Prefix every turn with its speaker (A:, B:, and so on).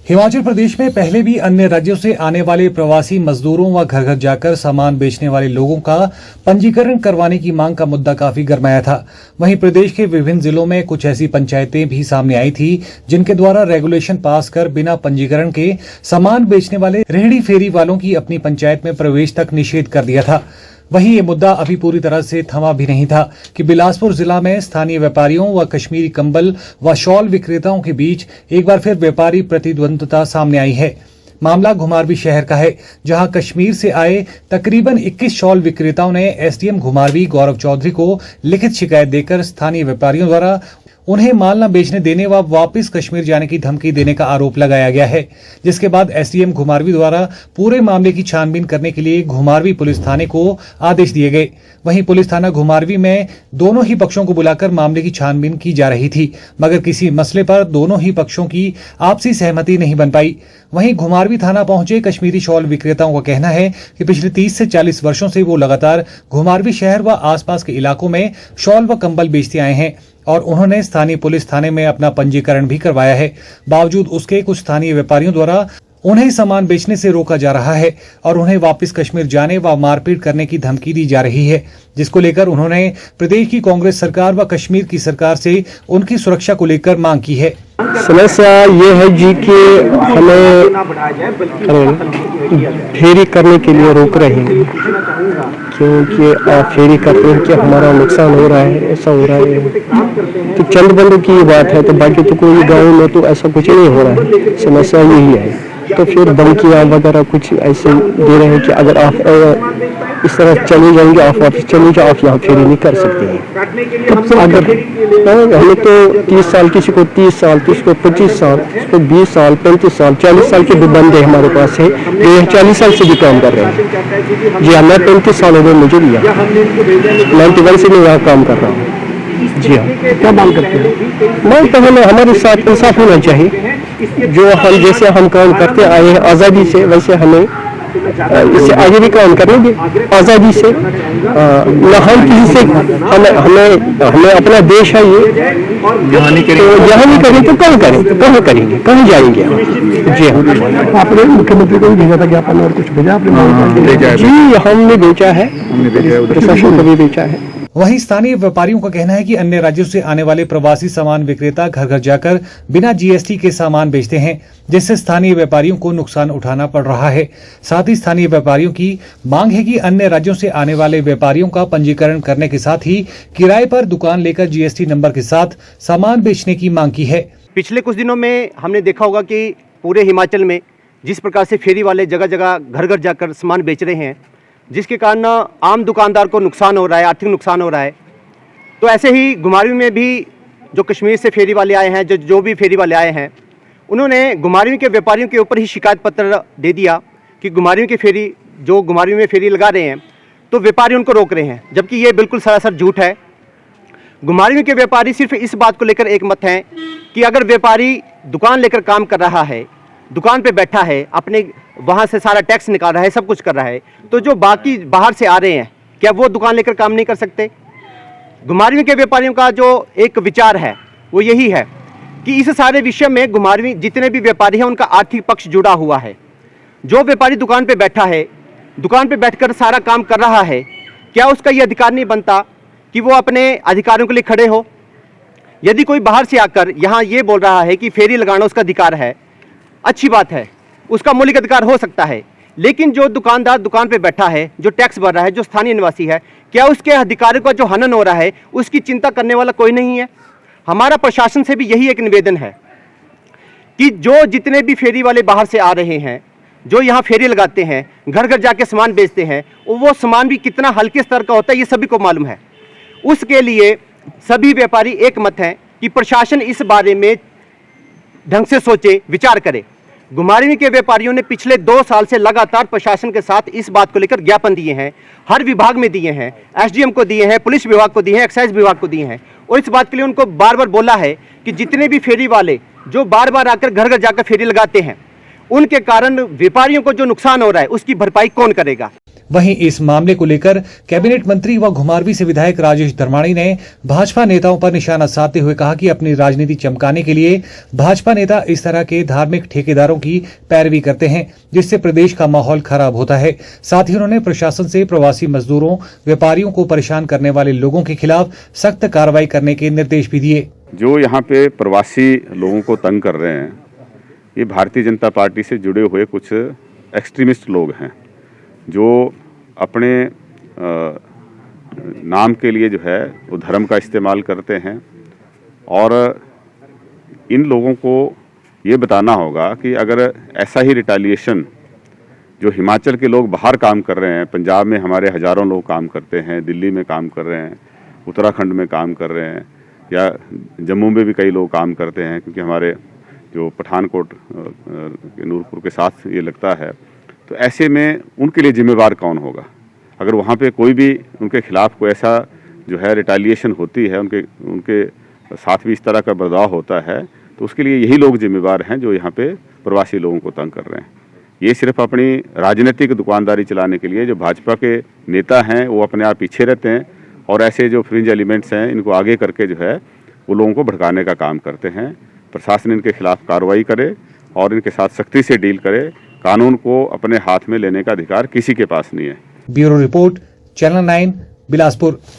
A: हिमाचल प्रदेश में पहले भी अन्य राज्यों से आने वाले प्रवासी मजदूरों व घर घर जाकर सामान बेचने वाले लोगों का पंजीकरण करवाने की मांग का मुद्दा काफी गरमाया था। वहीं प्रदेश के विभिन्न जिलों में कुछ ऐसी पंचायतें भी सामने आई थी जिनके द्वारा रेगुलेशन पास कर बिना पंजीकरण के सामान बेचने वाले रेहड़ी फेरी वालों की अपनी पंचायत में प्रवेश तक निषेध कर दिया था। वहीं ये मुद्दा अभी पूरी तरह से थमा भी नहीं था कि बिलासपुर जिला में स्थानीय व्यापारियों व कश्मीरी कंबल व शॉल विक्रेताओं के बीच एक बार फिर व्यापारी प्रतिद्वंद्विता सामने आई है। मामला घुमारवीं शहर का है, जहां कश्मीर से आए तकरीबन 21 शॉल विक्रेताओं ने एसडीएम घुमारवीं गौरव चौधरी को लिखित शिकायत देकर स्थानीय व्यापारियों द्वारा उन्हें माल न बेचने देने व वापस कश्मीर जाने की धमकी देने का आरोप लगाया गया है, जिसके बाद एसडीएम घुमारवीं द्वारा पूरे मामले की छानबीन करने के लिए घुमारवीं पुलिस थाने को आदेश दिए गए। वहीं पुलिस थाना घुमारवीं में दोनों ही पक्षों को बुलाकर मामले की छानबीन की जा रही थी, मगर किसी मसले पर दोनों ही पक्षों की आपसी सहमति नहीं बन पाई। वहीं घुमारवीं थाना पहुंचे कश्मीरी शॉल विक्रेताओं का कहना है कि पिछले 30 से 40 वर्षों से वो लगातार घुमारवीं शहर व आसपास के इलाकों में शॉल व कंबल बेचते आए हैं और उन्होंने स्थानीय पुलिस थाने में अपना पंजीकरण भी करवाया है। बावजूद उसके कुछ स्थानीय व्यापारियों द्वारा उन्हें सामान बेचने से रोका जा रहा है और उन्हें वापस कश्मीर जाने व मारपीट करने की धमकी दी जा रही है, जिसको लेकर उन्होंने प्रदेश की कांग्रेस सरकार व कश्मीर की सरकार से उनकी सुरक्षा को लेकर मांग की है।
B: समस्या ये है जी कि हमें फेरी करने के लिए रोक रहे हैं, क्योंकि फेरी करते हैं कि हमारा नुकसान हो रहा है, ऐसा हो रहा है। तो चंद बंदों की बात है, तो बाकी तो कोई गाँव में तो ऐसा कुछ नहीं हो रहा है। समस्या यही है। तो फिर धमकियाँ वगैरह कुछ ऐसे दे रहे हैं कि अगर आप इस तरह चले जाएंगे, आप वापस चले जाओ, आप यहाँ फेरी नहीं कर सकते हैं। अगर हमें तो 30 साल, किसी को 30 साल, किसी को 25 साल, किसी को 20 साल, 35 साल, 40 साल के भी बंदे हमारे पास है जो 40 साल से भी काम कर रहे हैं। जी हाँ, मैं 35 साल हो गए मुझे लिया, 91 से मैं यहाँ काम कर रहा हूँ। जी हाँ, क्या मांग करते हैं? मांग तो हमें हमारे साथ इंसाफ होना चाहिए। जो हम जैसे हम काम करते आए हैं आज़ादी से, वैसे हमें इससे आगे भी काम करेंगे आज़ादी से। न हम किसी से हमें अपना देश है ये, यहाँ नहीं करें तो कहाँ करें, कहाँ करेंगे, कहाँ जाएंगे हम? जी हाँ, आपने मुख्यमंत्री को भी भेजा था ज्ञापन और कुछ भेजा आपने? जी हमने बेचा है, प्रशासन को भी बेचा है।
A: वहीं स्थानीय व्यापारियों का कहना है कि अन्य राज्यों से आने वाले प्रवासी सामान विक्रेता घर घर जाकर बिना जीएसटी के सामान बेचते हैं, जिससे स्थानीय व्यापारियों को नुकसान उठाना पड़ रहा है। साथ ही स्थानीय व्यापारियों की मांग है कि अन्य राज्यों से आने वाले व्यापारियों का पंजीकरण करने के साथ ही किराए पर दुकान लेकर जीएसटी नंबर के साथ सामान बेचने की मांग की है।
C: पिछले कुछ दिनों में हमने देखा होगा कि पूरे हिमाचल में जिस प्रकार से फेरी वाले जगह जगह घर घर जाकर सामान बेच रहे हैं, जिसके कारण आम दुकानदार को नुकसान हो रहा है, आर्थिक नुकसान हो रहा है। तो ऐसे ही घुमारवीं में भी जो कश्मीर से फेरी वाले आए हैं, जो भी फेरी वाले आए हैं, उन्होंने घुमारवीं के व्यापारियों के ऊपर ही शिकायत पत्र दे दिया कि घुमारवीं के फेरी जो घुमारवीं में फेरी लगा रहे हैं तो व्यापारी उनको रोक रहे हैं, जबकि ये बिल्कुल सरासर झूठ है। घुमारवीं के व्यापारी सिर्फ इस बात को लेकर एक मत हैं कि अगर व्यापारी दुकान लेकर काम कर रहा है, दुकान पे बैठा है, अपने वहाँ से सारा टैक्स निकाल रहा है, सब कुछ कर रहा है, तो जो बाकी बाहर से आ रहे हैं क्या वो दुकान लेकर काम नहीं कर सकते? घुमारवीं के व्यापारियों का जो एक विचार है वो यही है कि इस सारे विषय में घुमारवीं जितने भी व्यापारी हैं उनका आर्थिक पक्ष जुड़ा हुआ है। जो व्यापारी दुकान पे बैठा है, दुकान पे बैठकर सारा काम कर रहा है, क्या उसका ये अधिकार नहीं बनता कि वो अपने अधिकारों के लिए खड़े हो? यदि कोई बाहर से आकर यहाँ ये बोल रहा है कि फेरी लगाना उसका अधिकार है, अच्छी बात है, उसका मौलिक अधिकार हो सकता है, लेकिन जो दुकानदार दुकान पे बैठा है, जो टैक्स भर रहा है, जो स्थानीय निवासी है, क्या उसके अधिकारों का जो हनन हो रहा है उसकी चिंता करने वाला कोई नहीं है? हमारा प्रशासन से भी यही एक निवेदन है कि जो जितने भी फेरी वाले बाहर से आ रहे हैं, जो यहाँ फेरी लगाते हैं, घर घर जाके सामान बेचते हैं, वो सामान भी कितना हल्के स्तर का होता है ये सभी को मालूम है। उसके लिए सभी व्यापारी एक मत हैं कि प्रशासन इस बारे में ढंग से सोचे, विचार करे। घुमारवीं के व्यापारियों ने पिछले 2 साल से लगातार प्रशासन के साथ इस बात को लेकर ज्ञापन दिए हैं, हर विभाग में दिए हैं, एसडीएम को दिए हैं, पुलिस विभाग को दिए हैं, एक्साइज विभाग को दिए हैं, और इस बात के लिए उनको बार बार बोला है कि जितने भी फेरी वाले जो बार बार आकर घर घर जाकर फेरी लगाते हैं उनके कारण व्यापारियों को जो नुकसान हो रहा है उसकी भरपाई कौन करेगा।
A: वहीं इस मामले को लेकर कैबिनेट मंत्री व घुमारवी से विधायक राजेश धर्माणी ने भाजपा नेताओं पर निशाना साधते हुए कहा कि अपनी राजनीति चमकाने के लिए भाजपा नेता इस तरह के धार्मिक ठेकेदारों की पैरवी करते हैं, जिससे प्रदेश का माहौल खराब होता है। साथ ही उन्होंने प्रशासन से प्रवासी मजदूरों, व्यापारियों को परेशान करने वाले लोगों के खिलाफ सख्त कार्रवाई करने के निर्देश भी दिए।
D: जो यहाँ पे प्रवासी लोगों को तंग कर रहे हैं, ये भारतीय जनता पार्टी से जुड़े हुए कुछ एक्सट्रीमिस्ट लोग हैं जो अपने नाम के लिए जो है वो धर्म का इस्तेमाल करते हैं। और इन लोगों को ये बताना होगा कि अगर ऐसा ही रिटेलिएशन जो हिमाचल के लोग बाहर काम कर रहे हैं, पंजाब में हमारे हज़ारों लोग काम करते हैं, दिल्ली में काम कर रहे हैं, उत्तराखंड में काम कर रहे हैं, या जम्मू में भी कई लोग काम करते हैं, क्योंकि हमारे जो पठानकोट नूरपुर के साथ ये लगता है। तो ऐसे में उनके लिए जिम्मेवार कौन होगा? अगर वहाँ पे कोई भी उनके खिलाफ कोई ऐसा जो है रिटेलिएशन होती है, उनके साथ भी इस तरह का बर्ताव होता है, तो उसके लिए यही लोग जिम्मेवार हैं जो यहाँ पे प्रवासी लोगों को तंग कर रहे हैं। ये सिर्फ अपनी राजनीतिक दुकानदारी चलाने के लिए जो भाजपा के नेता हैं वो अपने आप पीछे रहते हैं, और ऐसे जो फ्रिंज एलिमेंट्स हैं इनको आगे करके जो है वो लोगों को भड़काने का काम करते हैं। प्रशासन इनके खिलाफ कार्रवाई करे और इनके साथ सख्ती से डील करे। कानून को अपने हाथ में लेने का अधिकार किसी के पास नहीं है।
A: Bureau report, channel 9, Bilaspur.